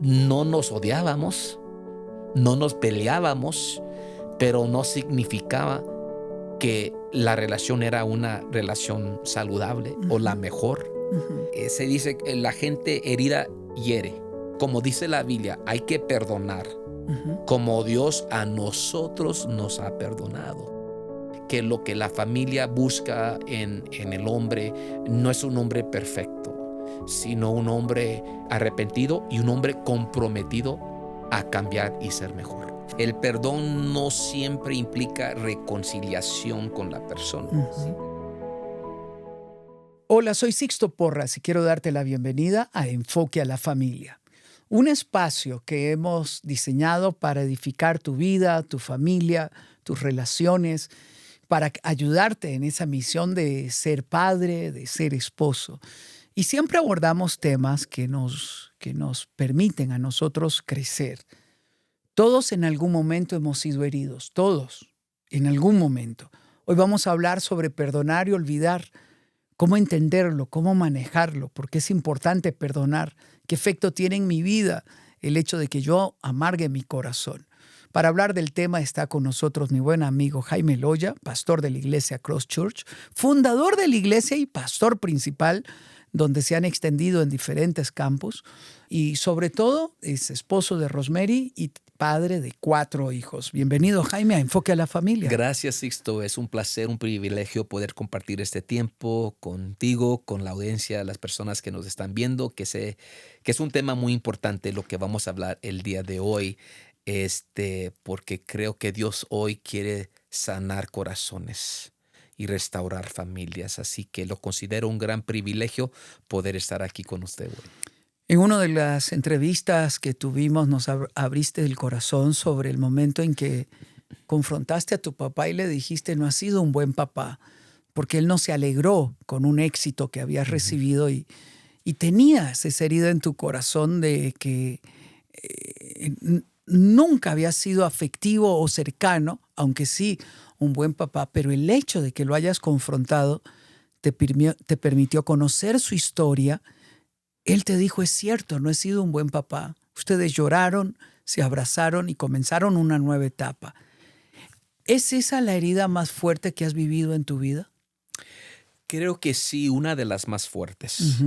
no nos odiábamos, no nos peleábamos, pero no significaba que la relación era una relación saludable o la mejor. Se dice que la gente herida hiere. Como dice la Biblia, hay que perdonar como Dios a nosotros nos ha perdonado. Que lo que la familia busca en el hombre no es un hombre perfecto, sino un hombre arrepentido y un hombre comprometido a cambiar y ser mejor. El perdón no siempre implica reconciliación con la persona. Hola, soy Sixto Porras y quiero darte la bienvenida a Enfoque a la Familia. Un espacio que hemos diseñado para edificar tu vida, tu familia, tus relaciones, para ayudarte en esa misión de ser padre, de ser esposo. Y siempre abordamos temas que nos permiten a nosotros crecer. Todos en algún momento hemos sido heridos, todos, en algún momento. Hoy vamos a hablar sobre perdonar y olvidar, cómo entenderlo, cómo manejarlo, porque es importante perdonar, qué efecto tiene en mi vida el hecho de que yo amargue mi corazón. Para hablar del tema está con nosotros mi buen amigo Jaime Loya, pastor de la iglesia Cross Church, fundador de la iglesia y pastor principal, donde se han extendido en diferentes campos, y sobre todo es esposo de Rosemary y padre de 4 hijos. Bienvenido, Jaime, a Enfoque a la Familia. Gracias, Sixto. Es un placer, un privilegio poder compartir este tiempo contigo, con la audiencia, las personas que nos están viendo, que sé que es un tema muy importante lo que vamos a hablar el día de hoy, porque creo que Dios hoy quiere sanar corazones y restaurar familias. Así que lo considero un gran privilegio poder estar aquí con usted hoy. En una de las entrevistas que tuvimos nos abriste el corazón sobre el momento en que confrontaste a tu papá y le dijiste no has sido un buen papá, porque él no se alegró con un éxito que habías recibido y tenías esa herida en tu corazón de que nunca habías sido afectivo o cercano, aunque sí un buen papá, pero el hecho de que lo hayas confrontado te permitió conocer su historia. Él te dijo, es cierto, no he sido un buen papá. Ustedes lloraron, se abrazaron y comenzaron una nueva etapa. ¿Es esa la herida más fuerte que has vivido en tu vida? Creo que sí, una de las más fuertes.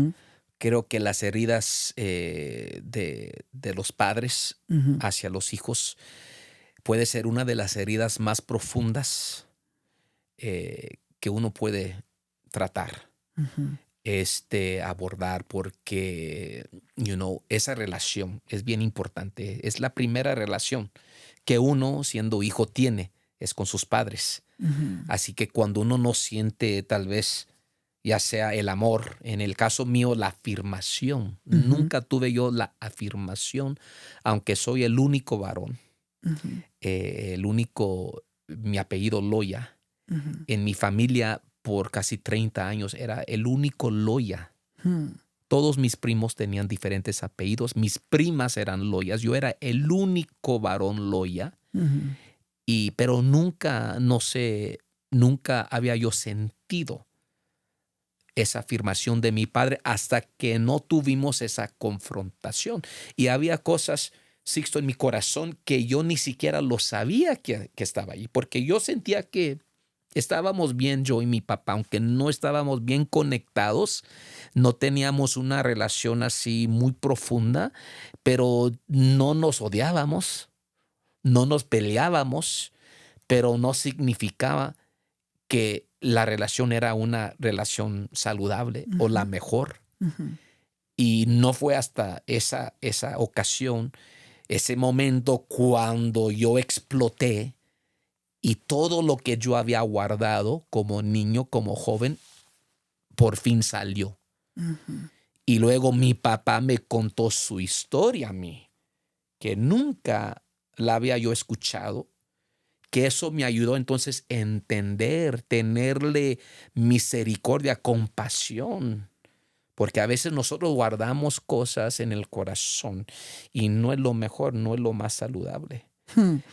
Creo que las heridas de los padres hacia los hijos puede ser una de las heridas más profundas que uno puede tratar. Abordar porque, esa relación es bien importante. Es la primera relación que uno, siendo hijo, tiene, es con sus padres. Así que cuando uno no siente tal vez, ya sea el amor, en el caso mío, la afirmación. Nunca tuve yo la afirmación, aunque soy el único varón, mi apellido Loya. En mi familia, por casi 30 años, era el único Loya. Todos mis primos tenían diferentes apellidos. Mis primas eran Loyas. Yo era el único varón Loya. Pero nunca había yo sentido esa afirmación de mi padre hasta que no tuvimos esa confrontación. Y había cosas, Sixto, en mi corazón que yo ni siquiera lo sabía que estaba ahí, porque yo sentía que estábamos bien, yo y mi papá, aunque no estábamos bien conectados, no teníamos una relación así muy profunda, pero no nos odiábamos, no nos peleábamos, pero no significaba que la relación era una relación saludable o la mejor. Y no fue hasta esa ocasión, ese momento cuando yo exploté, y todo lo que yo había guardado como niño, como joven, por fin salió. Y luego mi papá me contó su historia a mí, que nunca la había yo escuchado, que eso me ayudó entonces a entender, tenerle misericordia, compasión. Porque a veces nosotros guardamos cosas en el corazón y no es lo mejor, no es lo más saludable.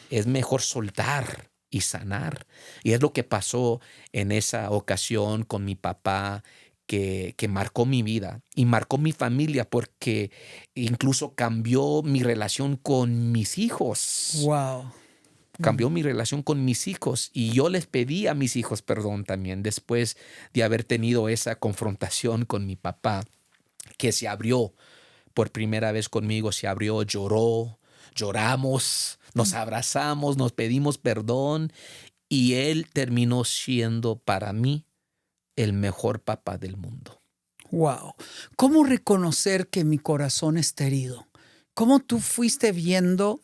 Es mejor soltar y sanar. Y es lo que pasó en esa ocasión con mi papá, que marcó mi vida y marcó mi familia porque incluso cambió mi relación con mis hijos. Wow. Cambió mi relación con mis hijos y yo les pedí a mis hijos perdón también después de haber tenido esa confrontación con mi papá, que se abrió por primera vez conmigo, se abrió, lloró, lloramos, nos abrazamos, nos pedimos perdón y él terminó siendo para mí el mejor papá del mundo. Wow. ¿Cómo reconocer que mi corazón está herido? ¿Cómo tú fuiste viendo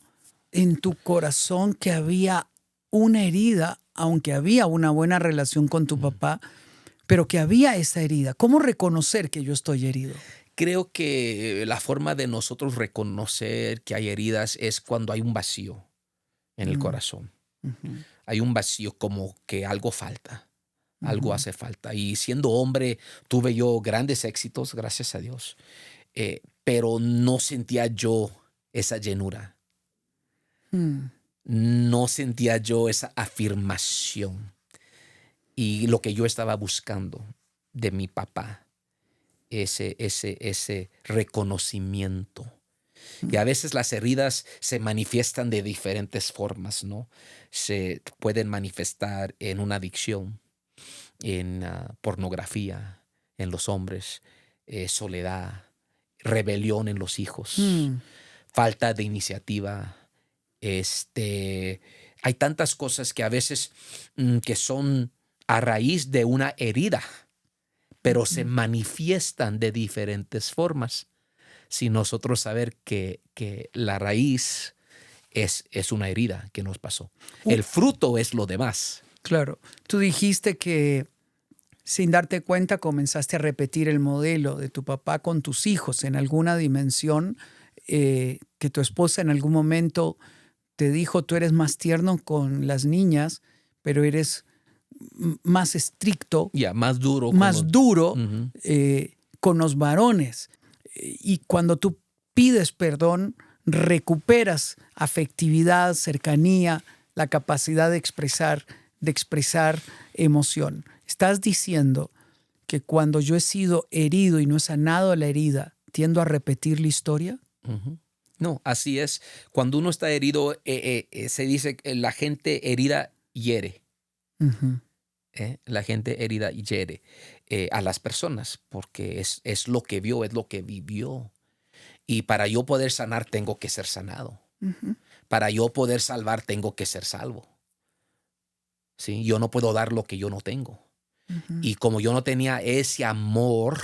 en tu corazón que había una herida, aunque había una buena relación con tu papá, pero que había esa herida? ¿Cómo reconocer que yo estoy herido? Creo que la forma de nosotros reconocer que hay heridas es cuando hay un vacío en el corazón. Ujú, Hay un vacío como que algo falta, algo ujú, hace falta. Y siendo hombre tuve yo grandes éxitos, gracias a Dios, pero no sentía yo esa llenura, mm. no sentía yo esa afirmación y lo que yo estaba buscando de mi papá, ese reconocimiento. Y a veces las heridas se manifiestan de diferentes formas, ¿no? Se pueden manifestar en una adicción, en pornografía, en los hombres, soledad, rebelión en los hijos, Mm, falta de iniciativa. Hay tantas cosas que a veces que son a raíz de una herida, pero se ujú. manifiestan de diferentes formas. Si nosotros saber que la raíz es una herida que nos pasó. Uh, El fruto es lo demás. claro, tú dijiste que sin darte cuenta comenzaste a repetir el modelo de tu papá con tus hijos en alguna dimensión, que tu esposa en algún momento te dijo, tú eres más tierno con las niñas, pero eres más estricto, Ya, más duro con más los... duro Ujú. con los varones. Y cuando tú pides perdón, recuperas afectividad, cercanía, la capacidad de expresar emoción. Estás diciendo que cuando yo he sido herido y no he sanado la herida, tiendo a repetir la historia. Ujú. No, así es. Cuando uno está herido, se dice que la gente herida hiere. Ujú, La gente herida hiere a las personas porque es lo que vio, es lo que vivió. Y para yo poder sanar, tengo que ser sanado. ujú, Para yo poder salvar, tengo que ser salvo. ¿Sí? Yo no puedo dar lo que yo no tengo. ujú. Y como yo no tenía ese amor,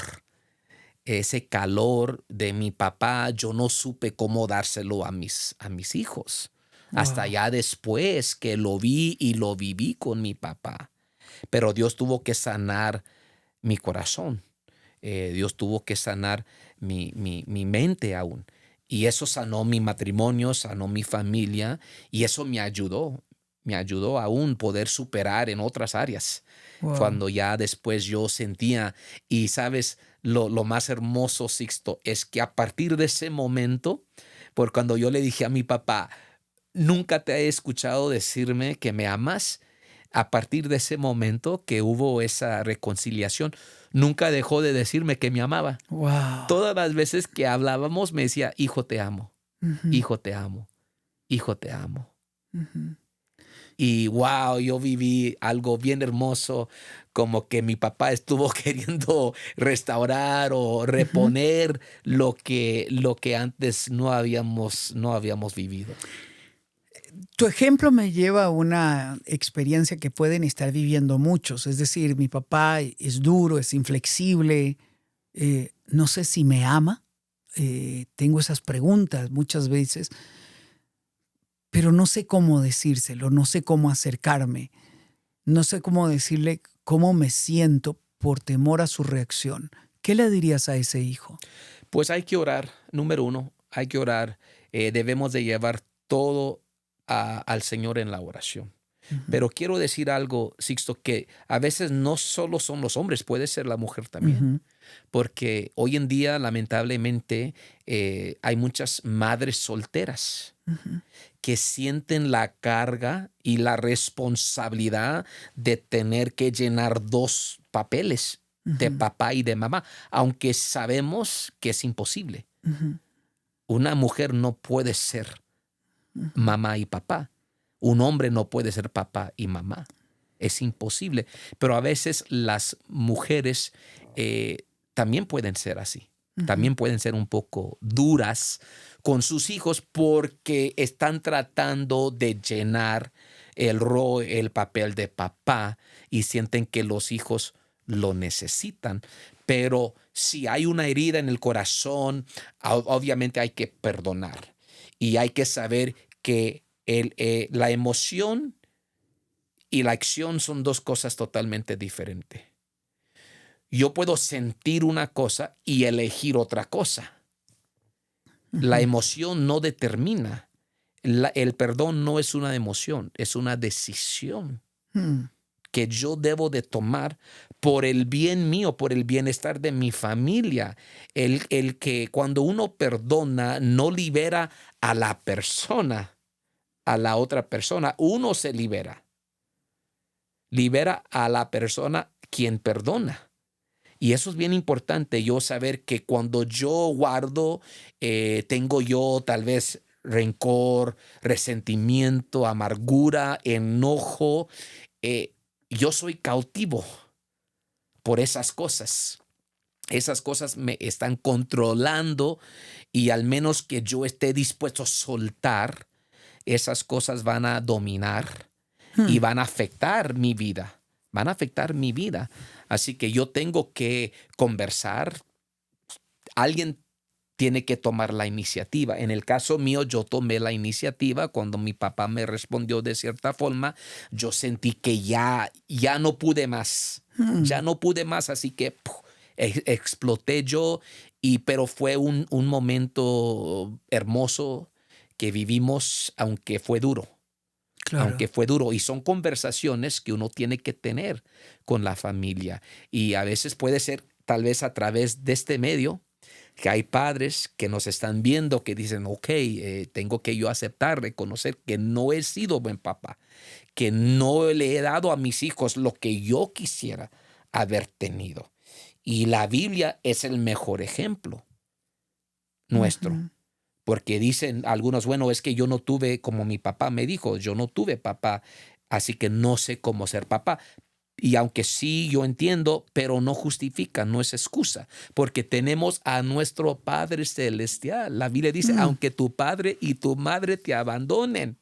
ese calor de mi papá, yo no supe cómo dárselo a mis hijos. Hasta Wow. ya después que lo vi y lo viví con mi papá. Pero Dios tuvo que sanar mi corazón. Dios tuvo que sanar mi mente aún. Y eso sanó mi matrimonio, sanó mi familia y eso me ayudó aún poder superar en otras áreas. Wow. Cuando ya después yo sentía, y sabes, lo más hermoso, Sixto, es que a partir de ese momento, por cuando yo le dije a mi papá, nunca te he escuchado decirme que me amas, a partir de ese momento que hubo esa reconciliación, nunca dejó de decirme que me amaba. Wow. Todas las veces que hablábamos me decía, hijo, te amo, Ujú, hijo, te amo, hijo, te amo. ujú. Y wow, yo viví algo bien hermoso, como que mi papá estuvo queriendo restaurar o Ujú. reponer lo que antes no habíamos vivido. Tu ejemplo me lleva a una experiencia que pueden estar viviendo muchos. Es decir, mi papá es duro, es inflexible, no sé si me ama. Tengo esas preguntas muchas veces, pero no sé cómo decírselo, no sé cómo acercarme, no sé cómo decirle cómo me siento por temor a su reacción. ¿Qué le dirías a ese hijo? Pues hay que orar, número uno, hay que orar. Debemos de llevar todo al Señor en la oración. Ujú, Pero quiero decir algo, Sixto, que a veces no solo son los hombres, puede ser la mujer también. ujú, Porque hoy en día, lamentablemente, hay muchas madres solteras ujú. que sienten la carga y la responsabilidad de tener que llenar dos papeles. de papá y de mamá, aunque sabemos que es imposible. Una mujer no puede ser mamá y papá. Un hombre no puede ser papá y mamá. Es imposible. Pero a veces las mujeres también pueden ser así. También pueden ser un poco duras con sus hijos porque están tratando de llenar el papel de papá y sienten que los hijos lo necesitan. Pero si hay una herida en el corazón, obviamente hay que perdonar y hay que saber que la emoción y la acción son dos cosas totalmente diferentes. Yo puedo sentir una cosa y elegir otra cosa. La emoción no determina. El perdón no es una emoción, es una decisión que yo debo de tomar por el bien mío, por el bienestar de mi familia. El que cuando uno perdona no libera a la persona, a la otra persona, uno se libera. Libera a la persona quien perdona. Y eso es bien importante, yo saber que cuando yo guardo, tengo yo tal vez rencor, resentimiento, amargura, enojo, yo soy cautivo por esas cosas. Esas cosas me están controlando y al menos que yo esté dispuesto a soltar, esas cosas van a dominar y van a afectar mi vida. Van a afectar mi vida. Así que yo tengo que conversar. Alguien tiene que tomar la iniciativa. En el caso mío, yo tomé la iniciativa cuando mi papá me respondió de cierta forma. Yo sentí que ya no pude más. Ya no pude más, así que exploté yo. Pero fue un momento hermoso que vivimos, aunque fue duro. Claro. Aunque fue duro. Y son conversaciones que uno tiene que tener con la familia. Y a veces puede ser tal vez a través de este medio, que hay padres que nos están viendo que dicen, ok, tengo que yo aceptar, reconocer que no he sido buen papá, que no le he dado a mis hijos lo que yo quisiera haber tenido. Y la Biblia es el mejor ejemplo nuestro. Porque dicen algunos, bueno, es que yo no tuve, como mi papá me dijo, yo no tuve papá, así que no sé cómo ser papá. Y aunque sí, yo entiendo, pero no justifica, no es excusa, porque tenemos a nuestro Padre Celestial. La Biblia dice, aunque tu padre y tu madre te abandonen,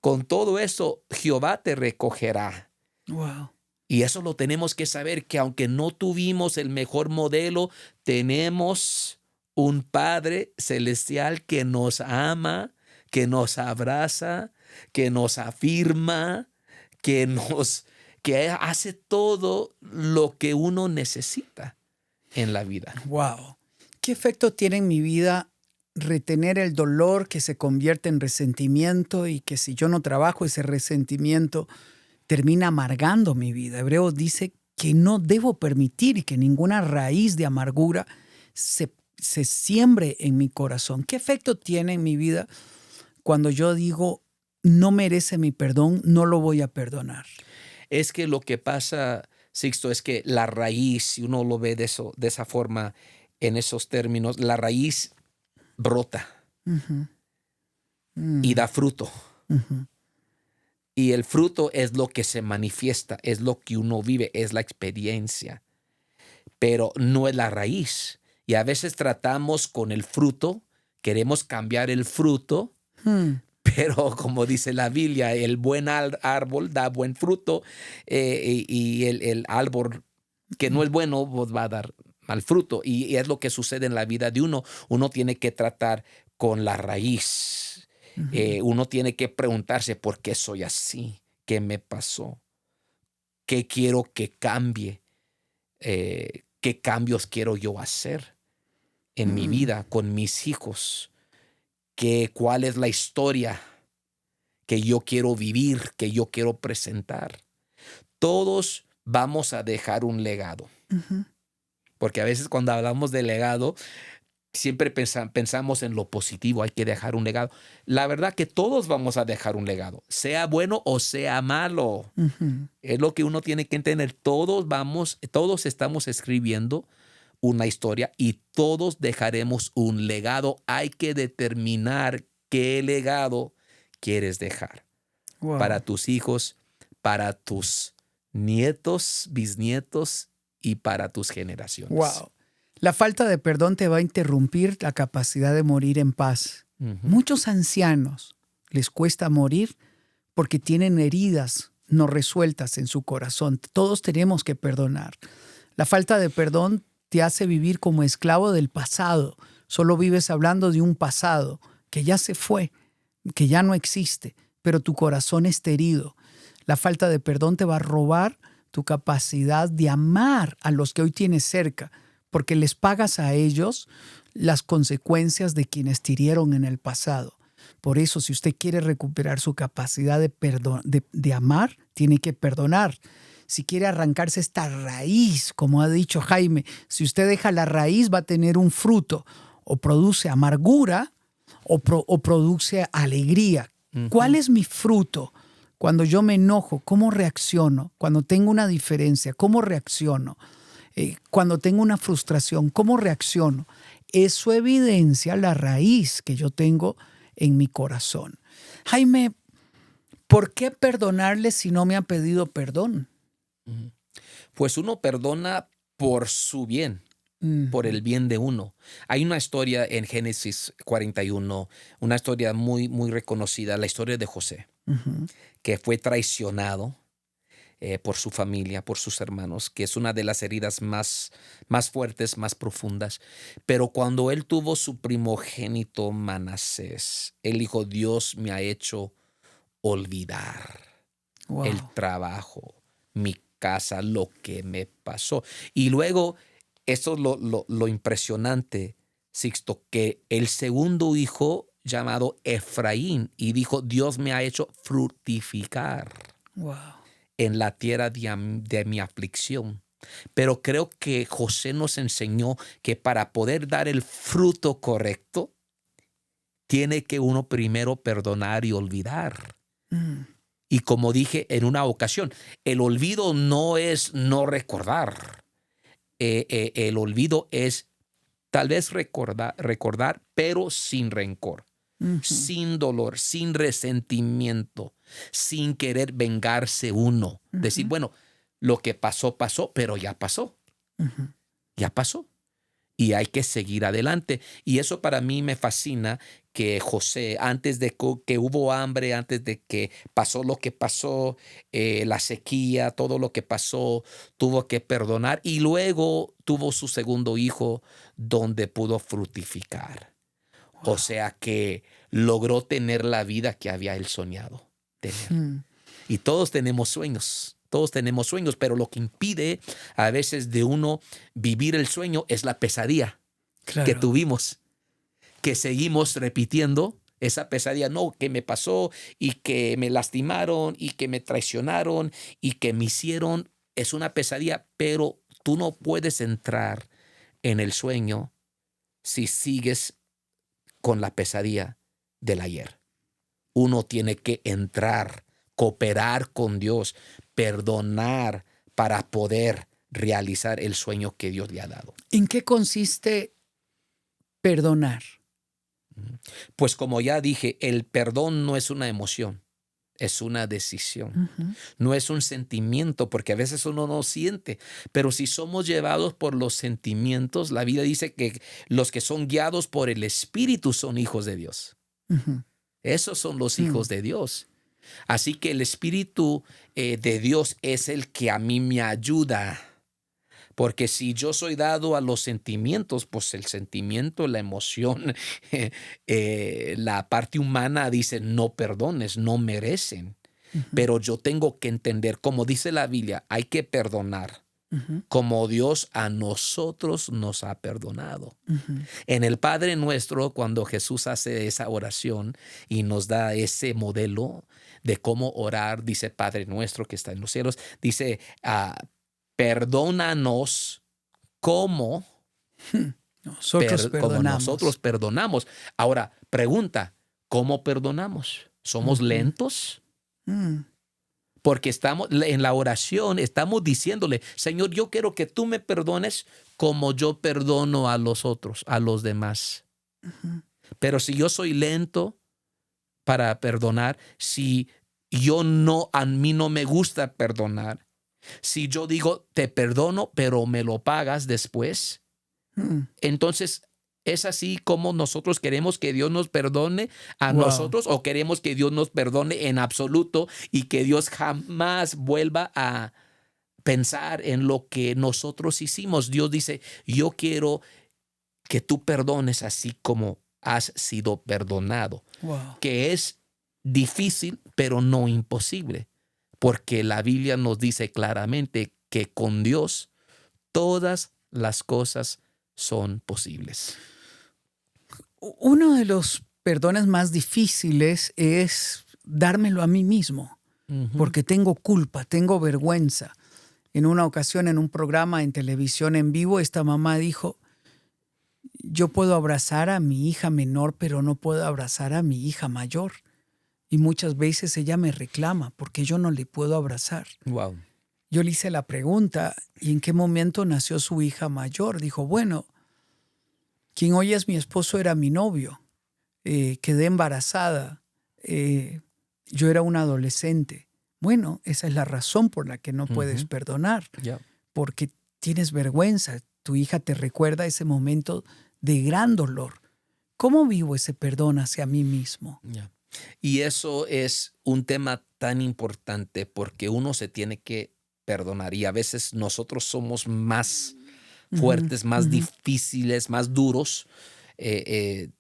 con todo eso Jehová te recogerá. Wow. Y eso lo tenemos que saber, que aunque no tuvimos el mejor modelo, tenemos un Padre Celestial que nos ama, que nos abraza, que nos afirma, que hace todo lo que uno necesita en la vida. Wow. ¿Qué efecto tiene en mi vida retener el dolor que se convierte en resentimiento y que si yo no trabajo ese resentimiento termina amargando mi vida? Hebreos dice que no debo permitir que ninguna raíz de amargura se siembre en mi corazón. ¿Qué efecto tiene en mi vida cuando yo digo, no merece mi perdón, no lo voy a perdonar? Es que lo que pasa, Sixto, es que la raíz, si uno lo ve de esa forma, en esos términos, la raíz brota y da fruto. Y el fruto es lo que se manifiesta, es lo que uno vive, es la experiencia, pero no es la raíz. Y a veces tratamos con el fruto, queremos cambiar el fruto, pero como dice la Biblia, el buen árbol da buen fruto y el árbol que no es bueno pues, va a dar mal fruto. Y es lo que sucede en la vida de uno. Uno tiene que tratar con la raíz. Uno tiene que preguntarse por qué soy así, qué me pasó, qué quiero que cambie, qué cambios quiero yo hacer en mi vida, con mis hijos, cuál es la historia que yo quiero vivir, que yo quiero presentar. Todos vamos a dejar un legado. Porque a veces cuando hablamos de legado, siempre pensamos en lo positivo, hay que dejar un legado. La verdad que todos vamos a dejar un legado, sea bueno o sea malo. Es lo que uno tiene que entender. Todos estamos escribiendo una historia y todos dejaremos un legado. Hay que determinar qué legado quieres dejar para Wow. tus hijos, para tus nietos, bisnietos y para tus generaciones. Wow. La falta de perdón te va a interrumpir la capacidad de morir en paz. Ujú. Muchos ancianos les cuesta morir porque tienen heridas no resueltas en su corazón. Todos tenemos que perdonar. La falta de perdón te hace vivir como esclavo del pasado. Solo vives hablando de un pasado que ya se fue, que ya no existe, pero tu corazón está herido. La falta de perdón te va a robar tu capacidad de amar a los que hoy tienes cerca, porque les pagas a ellos las consecuencias de quienes te hirieron en el pasado. Por eso, si usted quiere recuperar su capacidad de amar, tiene que perdonar. Si quiere arrancarse esta raíz, como ha dicho Jaime, si usted deja la raíz va a tener un fruto, o produce amargura o produce alegría. ¿Cuál es mi fruto? Cuando yo me enojo, ¿cómo reacciono? Cuando tengo una diferencia, ¿cómo reacciono? Cuando tengo una frustración, ¿cómo reacciono? Eso evidencia la raíz que yo tengo en mi corazón. Jaime, ¿por qué perdonarle si no me ha pedido perdón? Pues uno perdona por su bien, por el bien de uno. Hay una historia en Génesis 41, una historia muy, muy reconocida, la historia de José, que fue traicionado por su familia, por sus hermanos, que es una de las heridas más fuertes, más profundas. Pero cuando él tuvo su primogénito Manasés, él dijo, Dios me ha hecho olvidar el Wow. trabajo, mi casa, lo que me pasó. Y luego, esto es lo impresionante, Sixto, que el segundo hijo llamado Efraín, y dijo, Dios me ha hecho fructificar Wow. en la tierra de mi aflicción. Pero creo que José nos enseñó que para poder dar el fruto correcto, tiene que uno primero perdonar y olvidar. Y como dije en una ocasión, el olvido no es no recordar. El olvido es tal vez recordar, pero sin rencor, sin dolor, sin resentimiento, sin querer vengarse uno. Decir, bueno, lo que pasó, pasó, pero ya pasó. Ya pasó. Y hay que seguir adelante. Y eso para mí me fascina, que José, antes de que hubo hambre, antes de que pasó lo que pasó, la sequía, todo lo que pasó, tuvo que perdonar y luego tuvo su segundo hijo donde pudo fructificar. O sea que logró tener la vida que había él soñado tener. Y todos tenemos sueños, pero lo que impide a veces de uno vivir el sueño es la pesadilla que Claro. tuvimos, que seguimos repitiendo esa pesadilla, no, que me pasó y que me lastimaron y que me traicionaron y que me hicieron, es una pesadilla, pero tú no puedes entrar en el sueño si sigues con la pesadilla del ayer. Uno tiene que entrar, cooperar con Dios, perdonar para poder realizar el sueño que Dios le ha dado. ¿En qué consiste perdonar? Pues como ya dije, el perdón no es una emoción, es una decisión. No es un sentimiento, porque a veces uno no siente, pero si somos llevados por los sentimientos, la Biblia dice que los que son guiados por el Espíritu son hijos de Dios. Esos son los hijos de Dios. Así que el Espíritu de Dios es el que a mí me ayuda. Porque si yo soy dado a los sentimientos, pues el sentimiento, la emoción, la parte humana dice no perdones, no merecen. Pero yo tengo que entender, como dice la Biblia, hay que perdonar como Dios a nosotros nos ha perdonado. En el Padre Nuestro, cuando Jesús hace esa oración y nos da ese modelo de cómo orar, dice Padre Nuestro que está en los cielos, dice, perdónanos como Nosotros como perdonamos. nosotros perdonamos. Ahora, pregunta, ¿cómo perdonamos? ¿Somos lentos? Porque estamos en la oración, estamos diciéndole, Señor, yo quiero que tú me perdones como yo perdono a los otros, a los demás. Pero si yo soy lento para perdonar, si a mí no me gusta perdonar, si yo digo, te perdono, pero me lo pagas después, entonces, ¿es así como nosotros queremos que Dios nos perdone a nosotros o queremos que Dios nos perdone en absoluto y que Dios jamás vuelva a pensar en lo que nosotros hicimos? Dios dice, yo quiero que tú perdones así como has sido perdonado, que es difícil, pero no imposible, porque la Biblia nos dice claramente que con Dios todas las cosas son posibles. Uno de los perdones más difíciles es dármelo a mí mismo, porque tengo culpa, tengo vergüenza. En una ocasión, en un programa en televisión en vivo, esta mamá dijo, yo puedo abrazar a mi hija menor, pero no puedo abrazar a mi hija mayor. Y muchas veces ella me reclama porque yo no le puedo abrazar. Wow. Yo le hice la pregunta, ¿y en qué momento nació su hija mayor? Dijo, bueno, quien hoy es mi esposo era mi novio. Quedé embarazada. Yo era una adolescente. Bueno, esa es la razón por la que no puedes perdonar. Porque tienes vergüenza. Tu hija te recuerda ese momento de gran dolor. ¿Cómo vivo ese perdón hacia mí mismo? Y eso es un tema tan importante porque uno se tiene que perdonar y a veces nosotros somos más fuertes, más difíciles, más duros,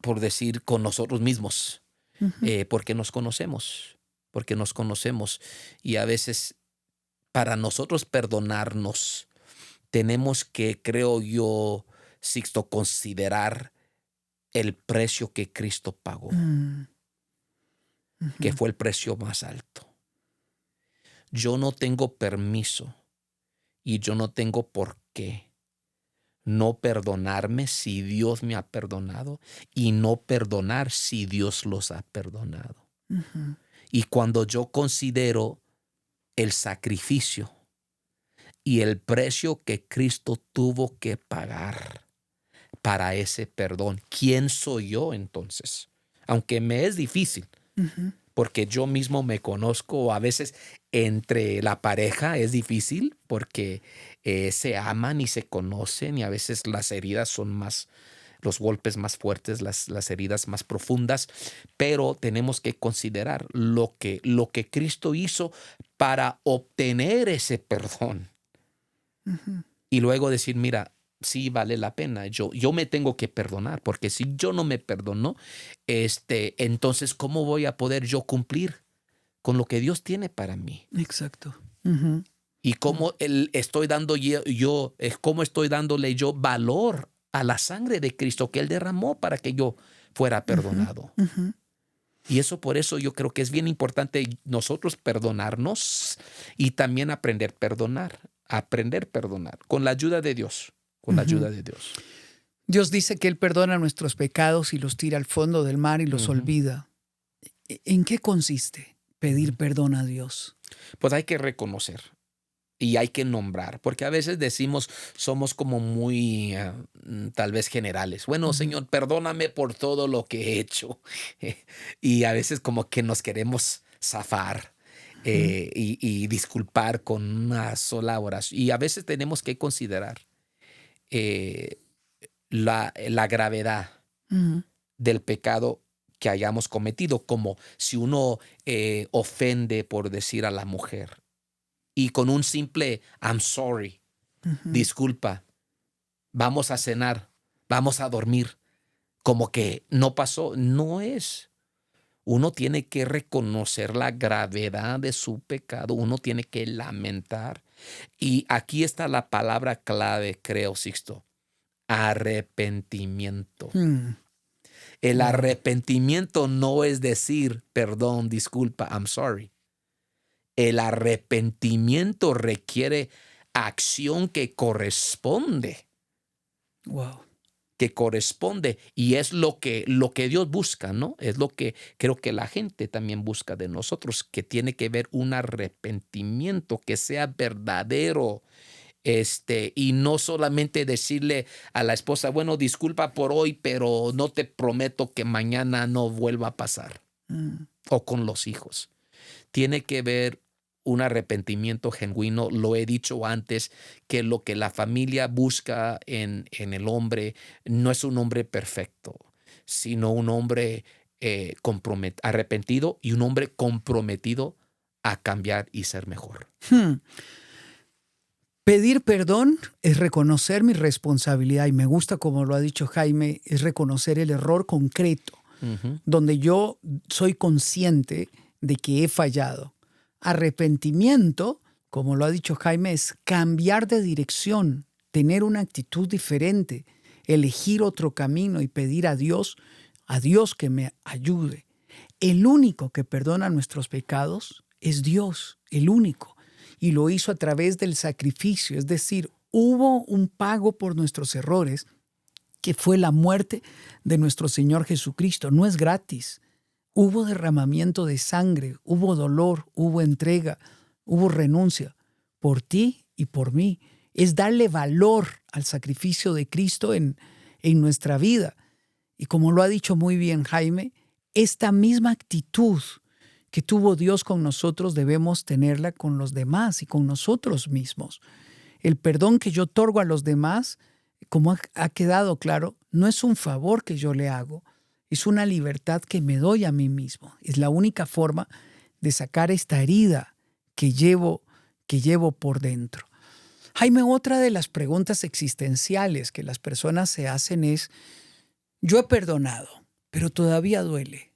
por decir, con nosotros mismos, porque nos conocemos, y a veces para nosotros perdonarnos tenemos que, creo yo, Sixto, considerar el precio que Cristo pagó, que fue el precio más alto. Yo no tengo permiso y yo no tengo por qué no perdonarme si Dios me ha perdonado y no perdonar si Dios los ha perdonado. Y cuando yo considero el sacrificio y el precio que Cristo tuvo que pagar para ese perdón, ¿quién soy yo entonces? Aunque me es difícil, porque yo mismo me conozco, a veces entre la pareja es difícil porque se aman y se conocen y a veces las heridas son más, los golpes más fuertes, las heridas más profundas, pero tenemos que considerar lo que Cristo hizo para obtener ese perdón. Y luego decir, mira, sí vale la pena. Yo me tengo que perdonar, porque si yo no me perdono, entonces, ¿cómo voy a poder yo cumplir con lo que Dios tiene para mí? Exacto. Y cómo estoy dándole yo valor a la sangre de Cristo que Él derramó para que yo fuera perdonado. Y por eso yo creo que es bien importante nosotros perdonarnos y también aprender a perdonar con la ayuda de Dios, Dios dice que Él perdona nuestros pecados y los tira al fondo del mar y los olvida. ¿En qué consiste pedir perdón a Dios? Pues hay que reconocer y hay que nombrar, porque a veces somos como muy tal vez generales. Bueno, Señor, perdóname por todo lo que he hecho. Y a veces como que nos queremos zafar y disculpar con una sola oración. Y a veces tenemos que considerar la gravedad del pecado que hayamos cometido, como si uno ofende, por decir, a la mujer. Y con un simple I'm sorry, disculpa, vamos a cenar, vamos a dormir, como que no pasó. No es. Uno tiene que reconocer la gravedad de su pecado, uno tiene que lamentar. Y aquí está la palabra clave, creo, Sixto: arrepentimiento. El arrepentimiento no es decir perdón, disculpa, I'm sorry. El arrepentimiento requiere acción que corresponde. Wow. que corresponde, y es lo que Dios busca, ¿no? Es lo que creo que la gente también busca de nosotros, que tiene que ver un arrepentimiento que sea verdadero. Y no solamente decirle a la esposa, bueno, disculpa por hoy, pero no te prometo que mañana no vuelva a pasar. O con los hijos. Tiene que ver un arrepentimiento genuino. Lo he dicho antes, que lo que la familia busca en el hombre no es un hombre perfecto, sino un hombre arrepentido y un hombre comprometido a cambiar y ser mejor. Pedir perdón es reconocer mi responsabilidad, y me gusta como lo ha dicho Jaime, es reconocer el error concreto, donde yo soy consciente de que he fallado. Arrepentimiento, como lo ha dicho Jaime, es cambiar de dirección, tener una actitud diferente, elegir otro camino y pedir a Dios que me ayude. El único que perdona nuestros pecados es Dios, el único. Y lo hizo a través del sacrificio, es decir, hubo un pago por nuestros errores, que fue la muerte de nuestro Señor Jesucristo. No es gratis. Hubo derramamiento de sangre, hubo dolor, hubo entrega, hubo renuncia por ti y por mí. Es darle valor al sacrificio de Cristo en nuestra vida. Y como lo ha dicho muy bien Jaime, esta misma actitud que tuvo Dios con nosotros debemos tenerla con los demás y con nosotros mismos. El perdón que yo otorgo a los demás, como ha quedado claro, no es un favor que yo le hago, es una libertad que me doy a mí mismo. Es la única forma de sacar esta herida que llevo por dentro. Jaime, otra de las preguntas existenciales que las personas se hacen es, yo he perdonado, pero todavía duele.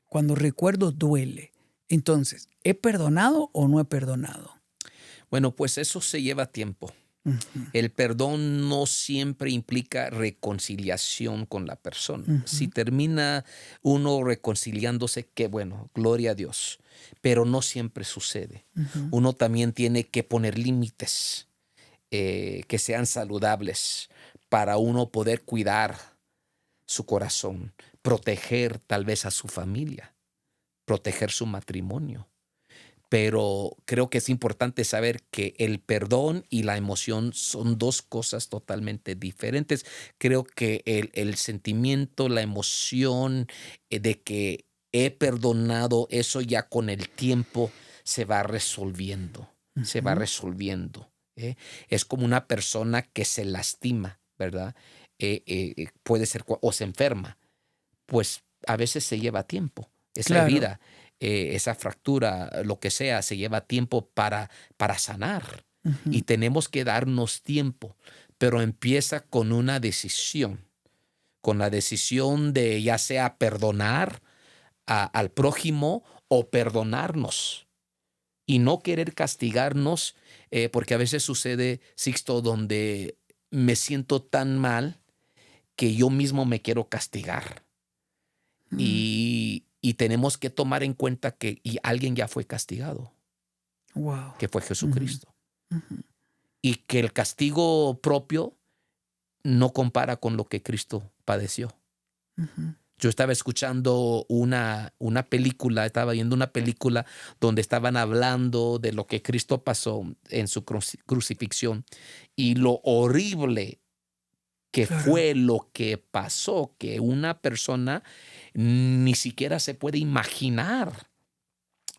Cuando recuerdo, duele. Entonces, ¿he perdonado o no he perdonado? Bueno, pues eso se lleva tiempo. El perdón no siempre implica reconciliación con la persona. Si termina uno reconciliándose, qué bueno, gloria a Dios. Pero no siempre sucede. Uno también tiene que poner límites que sean saludables para uno poder cuidar su corazón, proteger tal vez a su familia, proteger su matrimonio. Pero creo que es importante saber que el perdón y la emoción son dos cosas totalmente diferentes. Creo que el sentimiento, la emoción de que he perdonado, eso ya con el tiempo se va resolviendo, se va resolviendo. Es como una persona que se lastima, ¿verdad? Puede ser, o se enferma, pues a veces se lleva tiempo. Esa herida, esa fractura, lo que sea, se lleva tiempo para sanar. Y tenemos que darnos tiempo, pero empieza con una decisión, con la decisión de ya sea perdonar al prójimo o perdonarnos y no querer castigarnos, porque a veces sucede, Sixto, donde me siento tan mal que yo mismo me quiero castigar. Y tenemos que tomar en cuenta que alguien ya fue castigado, que fue Jesucristo. Y que el castigo propio no compara con lo que Cristo padeció. Yo estaba escuchando una película, estaba viendo una película donde estaban hablando de lo que Cristo pasó en su crucifixión y lo horrible que fue lo que pasó, que una persona ni siquiera se puede imaginar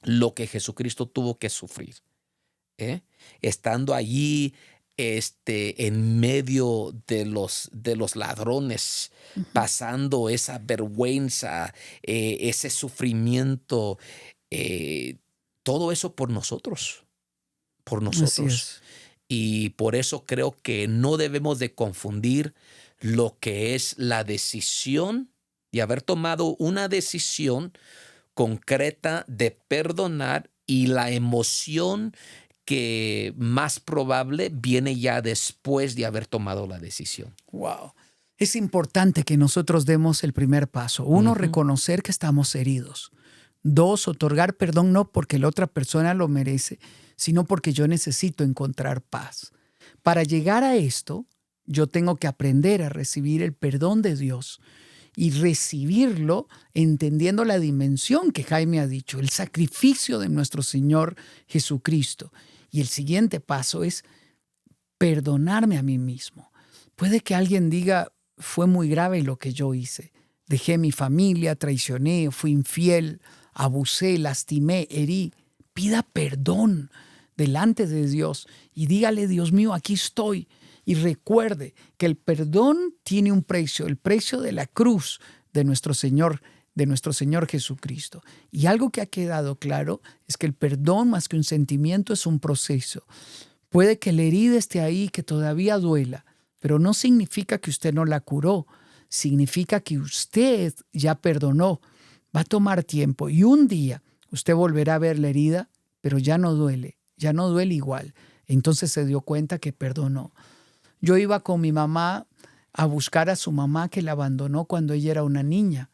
lo que Jesucristo tuvo que sufrir. Estando allí en medio de los ladrones, pasando esa vergüenza, ese sufrimiento, todo eso por nosotros. Así es. Y por eso creo que no debemos de confundir lo que es la decisión de haber tomado una decisión concreta de perdonar y la emoción que más probable viene ya después de haber tomado la decisión. Wow. Es importante que nosotros demos el primer paso. Uno, reconocer que estamos heridos. Dos, otorgar perdón no porque la otra persona lo merece, sino porque yo necesito encontrar paz. Para llegar a esto, yo tengo que aprender a recibir el perdón de Dios y recibirlo entendiendo la dimensión que Jaime ha dicho, el sacrificio de nuestro Señor Jesucristo. Y el siguiente paso es perdonarme a mí mismo. Puede que alguien diga, fue muy grave lo que yo hice. Dejé mi familia, traicioné, fui infiel, abusé, lastimé, herí. Pida perdón delante de Dios y dígale, Dios mío, aquí estoy. Y recuerde que el perdón tiene un precio, el precio de la cruz de nuestro Señor Jesucristo. Y algo que ha quedado claro es que el perdón, más que un sentimiento, es un proceso. Puede que la herida esté ahí, que todavía duela, pero no significa que usted no la curó. Significa que usted ya perdonó. Va a tomar tiempo y un día usted volverá a ver la herida, pero ya no duele igual. Entonces se dio cuenta que perdonó. Yo iba con mi mamá a buscar a su mamá que la abandonó cuando ella era una niña.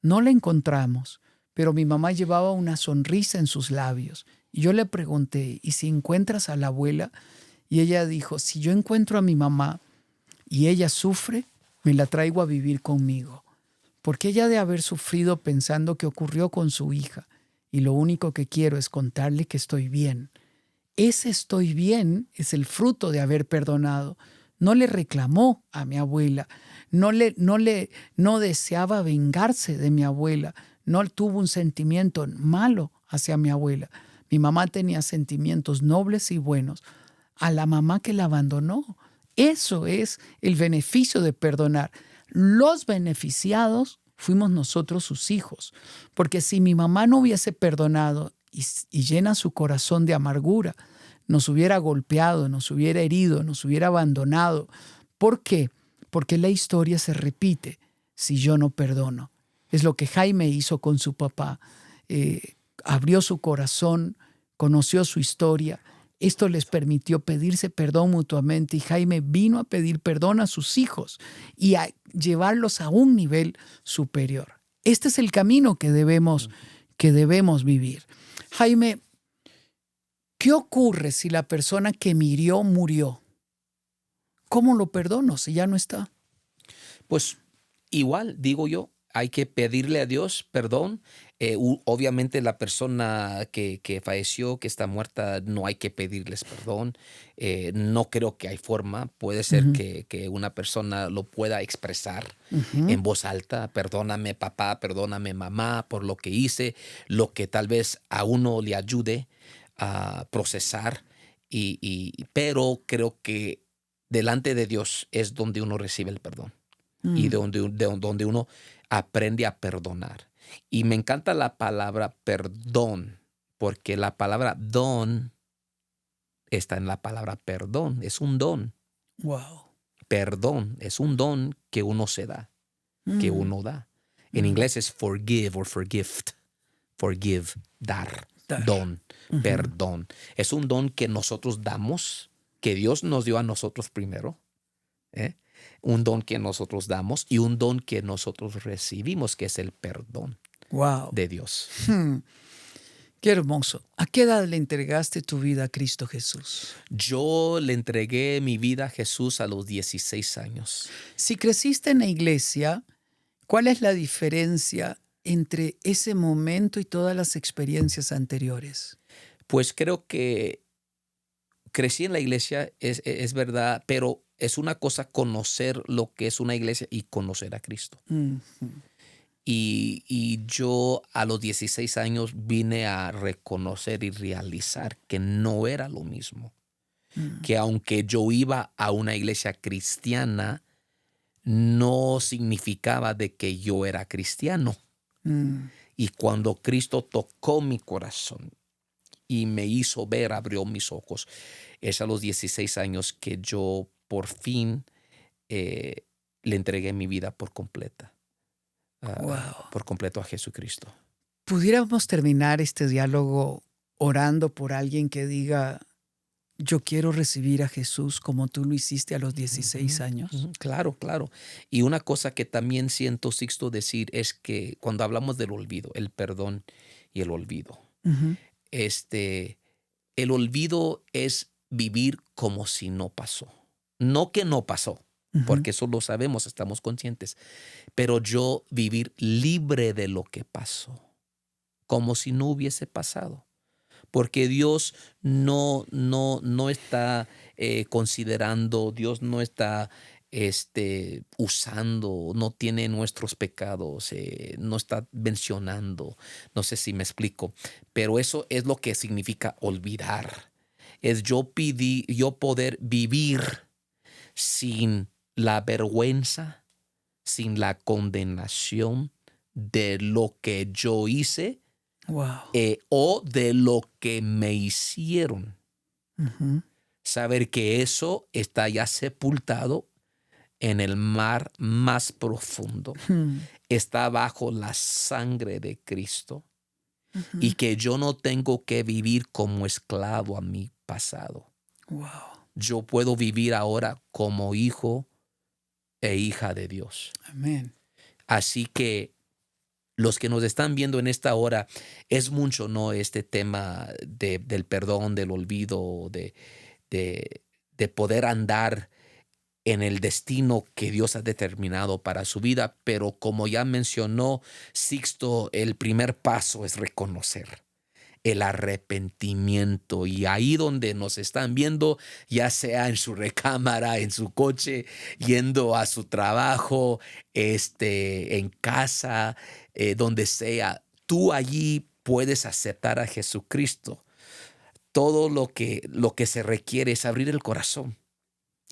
No la encontramos, pero mi mamá llevaba una sonrisa en sus labios. Y yo le pregunté, ¿y si encuentras a la abuela? Y ella dijo, si yo encuentro a mi mamá y ella sufre, me la traigo a vivir conmigo. Porque ella de haber sufrido pensando que ocurrió con su hija. Y lo único que quiero es contarle que estoy bien. Ese estoy bien es el fruto de haber perdonado. No le reclamó a mi abuela, no deseaba vengarse de mi abuela, no tuvo un sentimiento malo hacia mi abuela. Mi mamá tenía sentimientos nobles y buenos a la mamá que la abandonó. Eso es el beneficio de perdonar. Los beneficiados fuimos nosotros, sus hijos, porque si mi mamá no hubiese perdonado y llena su corazón de amargura, nos hubiera golpeado, nos hubiera herido, nos hubiera abandonado. ¿Por qué? Porque la historia se repite si yo no perdono. Es lo que Jaime hizo con su papá. Abrió su corazón, conoció su historia. Esto les permitió pedirse perdón mutuamente y Jaime vino a pedir perdón a sus hijos y a llevarlos a un nivel superior. Este es el camino que debemos vivir. Jaime, ¿qué ocurre si la persona que me hirió murió? ¿Cómo lo perdono si ya no está? Pues igual, digo yo, hay que pedirle a Dios perdón. Obviamente la persona que falleció, que está muerta, no hay que pedirles perdón. No creo que hay forma. Puede ser que una persona lo pueda expresar en voz alta. Perdóname papá, perdóname mamá por lo que hice, lo que tal vez a uno le ayude a procesar. Pero creo que delante de Dios es donde uno recibe el perdón. Y donde uno aprende a perdonar. Y me encanta la palabra perdón, porque la palabra don está en la palabra perdón. Es un don. Wow. Perdón es un don que uno se da, que uno da. En inglés es forgive o forgift. Forgive, dar. Don, perdón. Es un don que nosotros damos, que Dios nos dio a nosotros primero. Un don que nosotros damos y un don que nosotros recibimos, que es el perdón de Dios. Qué hermoso. ¿A qué edad le entregaste tu vida a Cristo Jesús? Yo le entregué mi vida a Jesús a los 16 años. Si creciste en la iglesia, ¿cuál es la diferencia entre ese momento y todas las experiencias anteriores? Pues creo que crecí en la iglesia, es verdad, pero es una cosa conocer lo que es una iglesia y conocer a Cristo. Y yo a los 16 años vine a reconocer y realizar que no era lo mismo. Que aunque yo iba a una iglesia cristiana, no significaba de que yo era cristiano. Y cuando Cristo tocó mi corazón y me hizo ver, abrió mis ojos, es a los 16 años que yo por fin le entregué mi vida por completa. Por completo a Jesucristo. ¿Pudiéramos terminar este diálogo orando por alguien que diga, yo quiero recibir a Jesús como tú lo hiciste a los 16 años? Claro, claro. Y una cosa que también siento, Sixto, decir es que cuando hablamos del olvido, el perdón y el olvido, el olvido es vivir como si no pasó. No que no pasó, porque eso lo sabemos, estamos conscientes. Pero yo vivir libre de lo que pasó, como si no hubiese pasado. Porque Dios no está considerando, Dios no está usando, no tiene nuestros pecados, no está mencionando. No sé si me explico, pero eso es lo que significa olvidar. Es yo poder vivir sin la vergüenza, sin la condenación de lo que yo hice. Wow. O de lo que me hicieron. Ujú. Saber que eso está ya sepultado en el mar más profundo. Está bajo la sangre de Cristo. Y que yo no tengo que vivir como esclavo a mi pasado. Wow. Yo puedo vivir ahora como hijo e hija de Dios. Amén. Así que los que nos están viendo en esta hora, es mucho, ¿no? Este tema del perdón, del olvido, de poder andar en el destino que Dios ha determinado para su vida. Pero como ya mencionó Sixto, el primer paso es reconocer el arrepentimiento. Y ahí donde nos están viendo, ya sea en su recámara, en su coche, yendo a su trabajo, en casa, donde sea, tú allí puedes aceptar a Jesucristo. Todo lo que se requiere es abrir el corazón.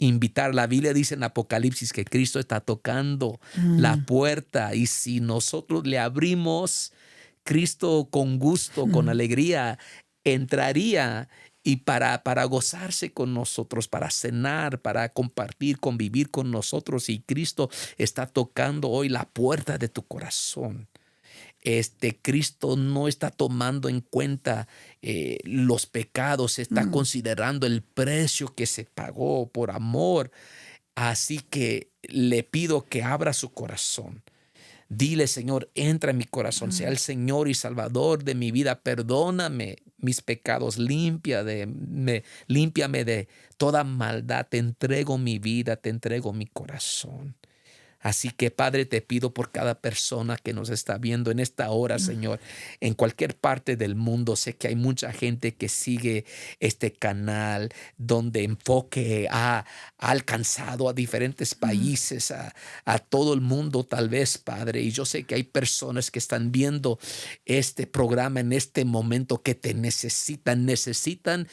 Invitar. La Biblia dice en Apocalipsis que Cristo está tocando la puerta, y si nosotros le abrimos, Cristo con gusto, con alegría, entraría y para gozarse con nosotros, para cenar, para compartir, convivir con nosotros. Y Cristo está tocando hoy la puerta de tu corazón. Cristo no está tomando en cuenta los pecados, está considerando el precio que se pagó por amor. Así que le pido que abra su corazón. Dile: Señor, entra en mi corazón, sea el Señor y Salvador de mi vida. Perdóname mis pecados, límpiame de toda maldad. Te entrego mi vida, te entrego mi corazón. Así que, Padre, te pido por cada persona que nos está viendo en esta hora, Señor, en cualquier parte del mundo. Sé que hay mucha gente que sigue este canal donde Enfoque ha alcanzado a diferentes países, a todo el mundo tal vez, Padre. Y yo sé que hay personas que están viendo este programa en este momento que te necesitan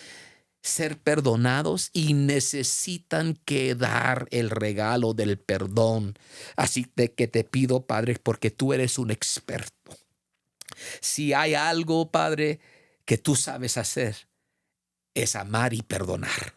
ser perdonados y necesitan que dar el regalo del perdón. Así que te pido, Padre, porque tú eres un experto. Si hay algo, Padre, que tú sabes hacer, es amar y perdonar.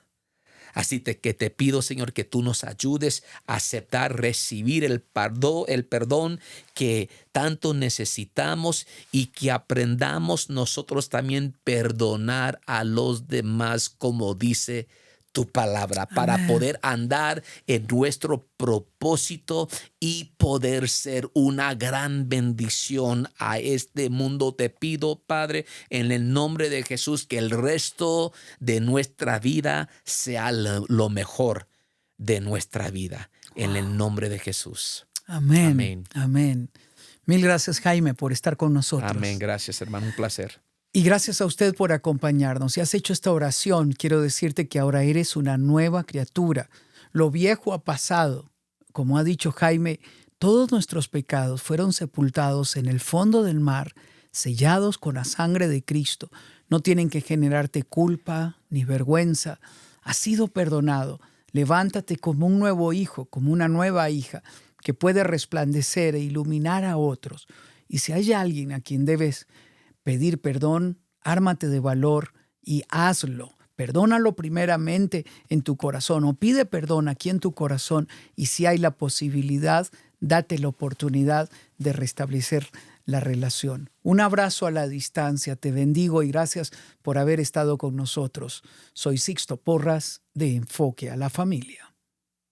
Así que te pido, Señor, que tú nos ayudes a aceptar, recibir el perdón que tanto necesitamos, y que aprendamos nosotros también perdonar a los demás, como dice tu palabra, para poder andar en nuestro propósito y poder ser una gran bendición a este mundo. Te pido, Padre, en el nombre de Jesús, que el resto de nuestra vida sea lo mejor de nuestra vida. En el nombre de Jesús. Amén. Amén. Amén. Mil gracias, Jaime, por estar con nosotros. Amén. Gracias, hermano. Un placer. Y gracias a usted por acompañarnos. Si has hecho esta oración, quiero decirte que ahora eres una nueva criatura. Lo viejo ha pasado. Como ha dicho Jaime, todos nuestros pecados fueron sepultados en el fondo del mar, sellados con la sangre de Cristo. No tienen que generarte culpa ni vergüenza. Has sido perdonado. Levántate como un nuevo hijo, como una nueva hija, que puede resplandecer e iluminar a otros. Y si hay alguien a quien debes pedir perdón, ármate de valor y hazlo. Perdónalo primeramente en tu corazón, o pide perdón aquí en tu corazón, y si hay la posibilidad, date la oportunidad de restablecer la relación. Un abrazo a la distancia, te bendigo y gracias por haber estado con nosotros. Soy Sixto Porras de Enfoque a la Familia.